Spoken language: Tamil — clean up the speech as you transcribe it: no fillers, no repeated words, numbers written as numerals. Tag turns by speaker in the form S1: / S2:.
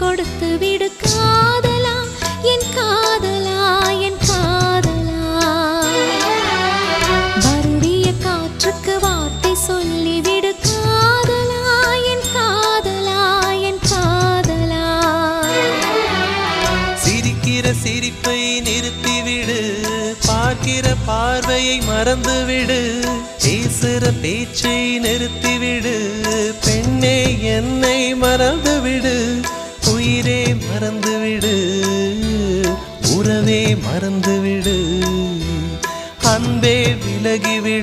S1: கொடுத்து விடு காதலா என் காதலா என் காதலா. வருடிய காற்றுக்கு வார்த்தை சொல்லிவிடு காதலா என் காதலா என் காதலா.
S2: சிரிக்கிற சிரிப்பை நிறுத்திவிடு, பார்க்கிற பார்வையை மறந்துவிடு, பேசுற பேச்சை நிறுத்திவிடு, பெண்ணே என்னை மறந்துவிடு, உயிரே மறந்துவிடு, உறவே மறந்துவிடு, அன்பே விலகிவிடு.